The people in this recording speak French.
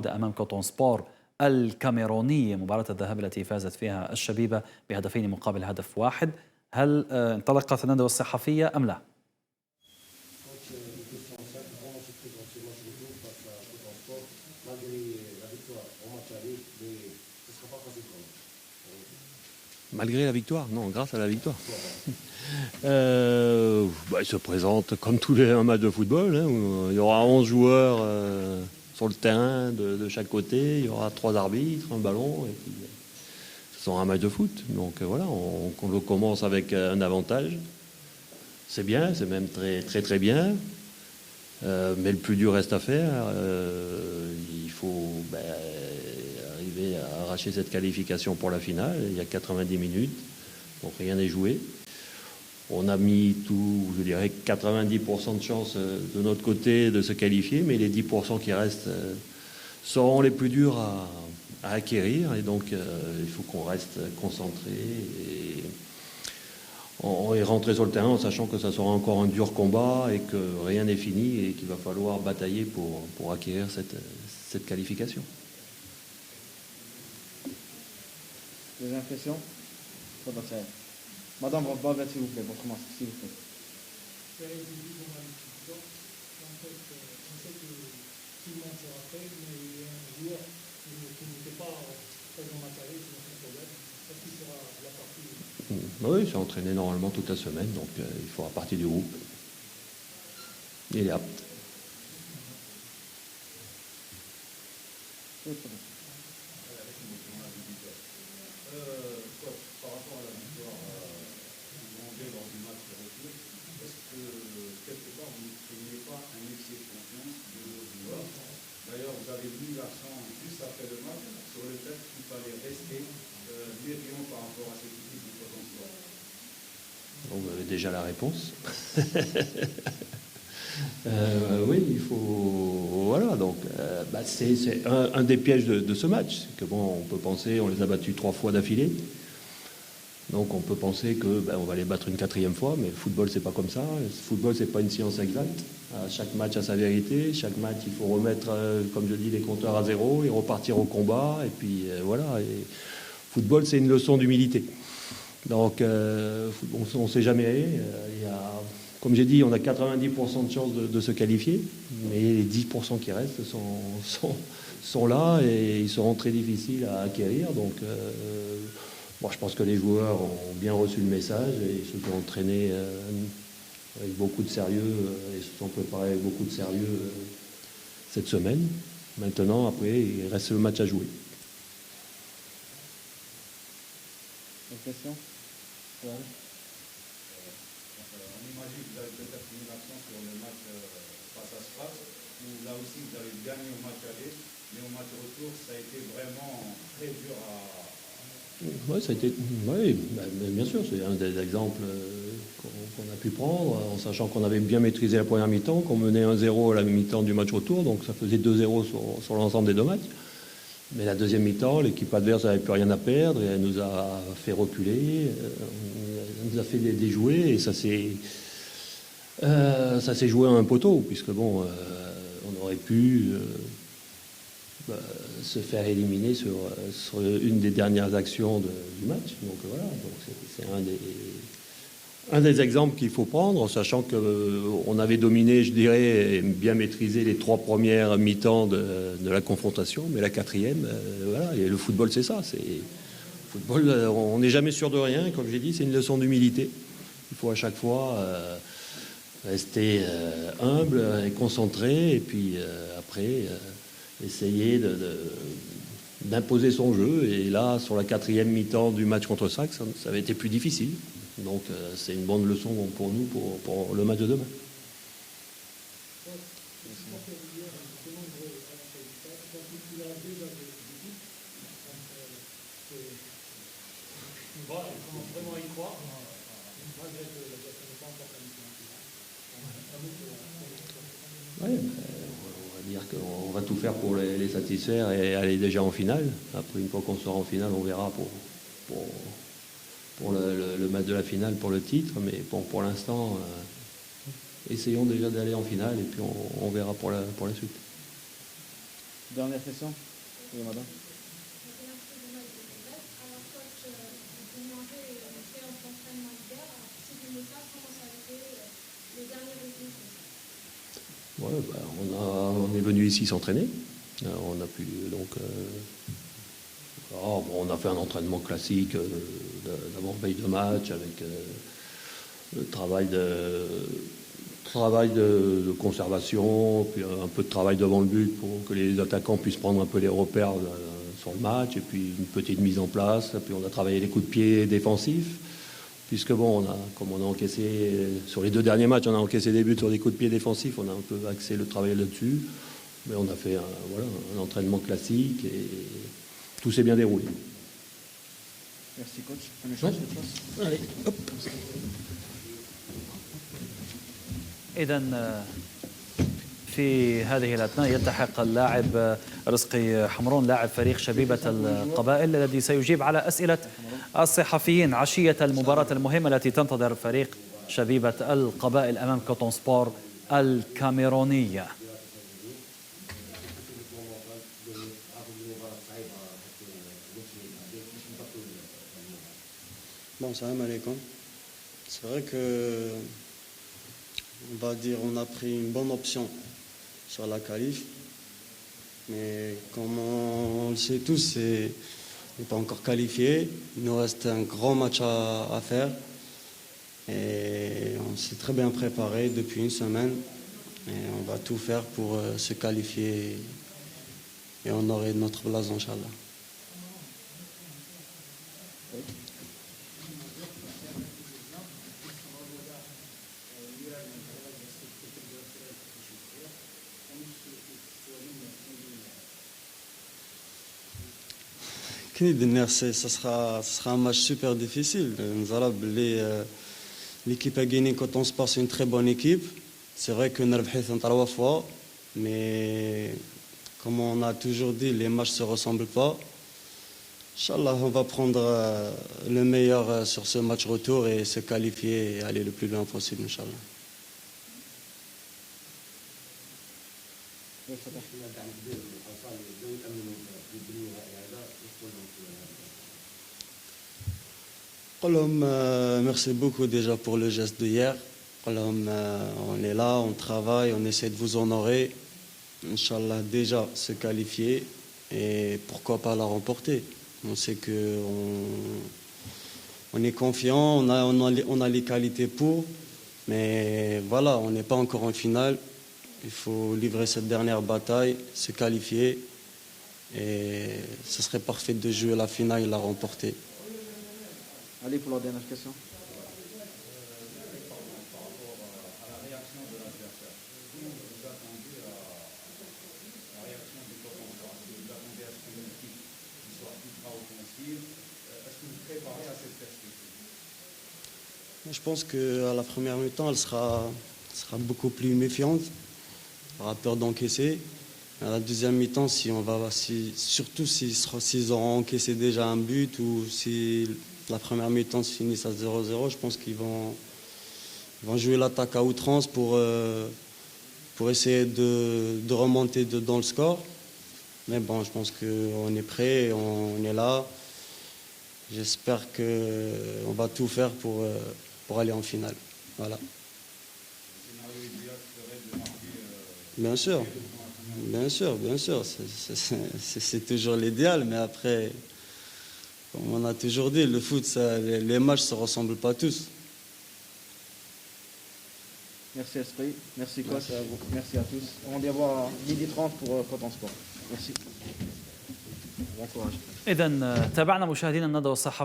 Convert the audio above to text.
أمام كوتون سبور الكاميرونية، مباراة الذهاب التي فازت فيها الشبيبة بهدفين مقابل هدف واحد. هل انطلقت الندوة الصحفية أم لا؟ Malgré la victoire, non, grâce à la victoire. Il se présente comme tous un match de football, hein, où il y aura 11 joueurs sur le terrain de chaque côté, il y aura 3 arbitres, un ballon, et puis ce sera un match de foot. Donc voilà, on commence avec un avantage. C'est bien, c'est même très très très bien. Mais le plus dur reste à faire. Il faut arriver à arracher cette qualification pour la finale. Il y a 90 minutes, donc rien n'est joué. On a mis tout, je dirais, 90% de chances de notre côté de se qualifier, mais les 10% qui restent seront les plus durs à acquérir. Et donc, il faut qu'on reste concentré et rentrer sur le terrain en sachant que ça sera encore un dur combat et que rien n'est fini et qu'il va falloir batailler pour acquérir cette qualification. Des impressions? Madame Barbet, s'il vous plaît, votre masque, s'il vous plaît. En fait, on sait que tout le monde se rappelle, mais il y a un joueur qui n'était pas présent match aller, c'est notre problème. Est-ce qu'il sera la partie? Oui, il s'est entraîné normalement toute la semaine, donc il fera partie du groupe. Il est apte. Par rapport à la victoire dans le match de retour, est-ce que quelque part vous ne craignez pas un excès de confiance de vos joueurs? D'ailleurs, vous avez mis l'accent juste après le match sur le fait qu'il fallait rester méfiant par rapport à cette équipe de potentiel. Vous avez déjà la réponse. Oui, il faut. Voilà, donc c'est un des pièges de ce match. C'est que bon, on peut penser, on les a battus 3 fois d'affilée. Donc on peut penser que on va les battre une 4e fois, mais le football c'est pas comme ça. Le football c'est pas une science exacte. Chaque match a sa vérité. Chaque match il faut remettre, comme je dis, les compteurs à zéro et repartir au combat. Et puis voilà. Et football c'est une leçon d'humilité. Donc on ne sait jamais. Comme j'ai dit, on a 90% de chances de se qualifier, mais les 10% qui restent sont là et ils seront très difficiles à acquérir. Donc je pense que les joueurs ont bien reçu le message et ceux qui ont entraîné avec beaucoup de sérieux et se sont préparés avec beaucoup de sérieux cette semaine. Maintenant, après, il reste le match à jouer. Une question? On imagine que vous avez peut-être une action sur le match face à Sfax, où là aussi vous avez gagné au match aller, mais au match retour, ça a été vraiment très dur à... Oui, ça a été. Oui, bien sûr, c'est un des exemples qu'on a pu prendre, en sachant qu'on avait bien maîtrisé la première mi-temps, qu'on menait 1-0 à la mi-temps du match retour, donc ça faisait 2-0 sur l'ensemble des 2 matchs. Mais la deuxième mi-temps, l'équipe adverse n'avait plus rien à perdre et elle nous a fait reculer, elle nous a fait déjouer et ça s'est joué à un poteau, puisque bon, on aurait pu se faire éliminer sur une des dernières actions du match. Donc voilà, donc c'est un des exemples qu'il faut prendre, en sachant qu'on avait dominé, je dirais, et bien maîtrisé les 3 premières mi-temps de la confrontation, mais la 4e, voilà, et le football c'est ça. Football, on n'est jamais sûr de rien, comme j'ai dit, c'est une leçon d'humilité. Il faut à chaque fois rester humble et concentré, et puis après essayer d'imposer son jeu. Et là, sur la 4e mi-temps du match contre Sfax, ça avait été plus difficile. Donc c'est une bonne leçon pour nous pour le match de demain. Ouais, on va dire qu'on va tout faire pour les satisfaire et aller déjà en finale. Après, une fois qu'on sera en finale, on verra pour le match de la finale, pour le titre. Mais pour l'instant, essayons déjà d'aller en finale et puis on verra pour la suite. Dernière question. Oui, madame. Alors, coach, vous demandez une séance d'entraînement d'hier. Expliquez-nous ça, comment ça a été le dernier résultat. Ouais, on est venu ici s'entraîner. On a pu donc. On a fait un entraînement classique d'abord veille de match avec le travail de conservation, puis un peu de travail devant le but pour que les attaquants puissent prendre un peu les repères sur le match, et puis une petite mise en place. Puis on a travaillé les coups de pied défensifs, puisque bon, comme on a encaissé sur les 2 derniers matchs, on a encaissé des buts sur des coups de pied défensifs, on a un peu axé le travail là-dessus. Mais on a fait un entraînement classique et tout s'est bien déroulé. Merci, coach. Un échange cette fois. Allez, hop. إذا في هذه الأثناء يلتحق اللاعب رزقي حمرون لاعب فريق شبيبة القبائل الذي سيجيب على أسئلة الصحفيين عشية المباراة المهمة التي تنتظر فريق شبيبة القبائل أمام كوتون سبور الكاميرونية. Bon, salam alaikum. C'est vrai que, on va dire, on a pris une bonne option sur la qualif. Mais comme on le sait tous, on n'est pas encore qualifié. Il nous reste un grand match à faire. Et on s'est très bien préparé depuis une semaine. Et on va tout faire pour se qualifier et honorer notre blason, Inch'Allah. Ça sera un match super difficile. L'équipe a gagné quand on se passe une très bonne équipe. C'est vrai que nous avons fait 3 fois, mais comme on a toujours dit, les matchs ne se ressemblent pas. Inch'Allah, on va prendre le meilleur sur ce match retour et se qualifier et aller le plus loin possible, Inch'Allah. Merci beaucoup déjà pour le geste d'hier. On est là, on travaille, on essaie de vous honorer. Inch'Allah, déjà se qualifier et pourquoi pas la remporter. On sait qu'on est confiant, on a les qualités pour, mais voilà, on n'est pas encore en finale. Il faut livrer cette dernière bataille, se qualifier et ce serait parfait de jouer la finale et la remporter. Allez pour la dernière question. Je pense qu'à la première mi-temps, elle sera beaucoup plus méfiante. On aura peur d'encaisser. À la deuxième mi-temps, surtout s'ils auront encaissé déjà un but ou si la première mi-temps se finit à 0-0, je pense qu'ils vont jouer l'attaque à outrance pour essayer de remonter dans le score. Mais bon, je pense qu'on est prêt, on est là. J'espère qu'on va tout faire pour aller en finale. Voilà. Bien sûr. C'est toujours l'idéal, mais après, comme on a toujours dit, le foot, les matchs ne se ressemblent pas tous. Merci Esprit, merci coach, à vous. Merci à tous. On va bien voir à 12h30 pour Coton Sport. Merci. Bon courage. إذا تابعنا مشاهدينا الندوة الصحفية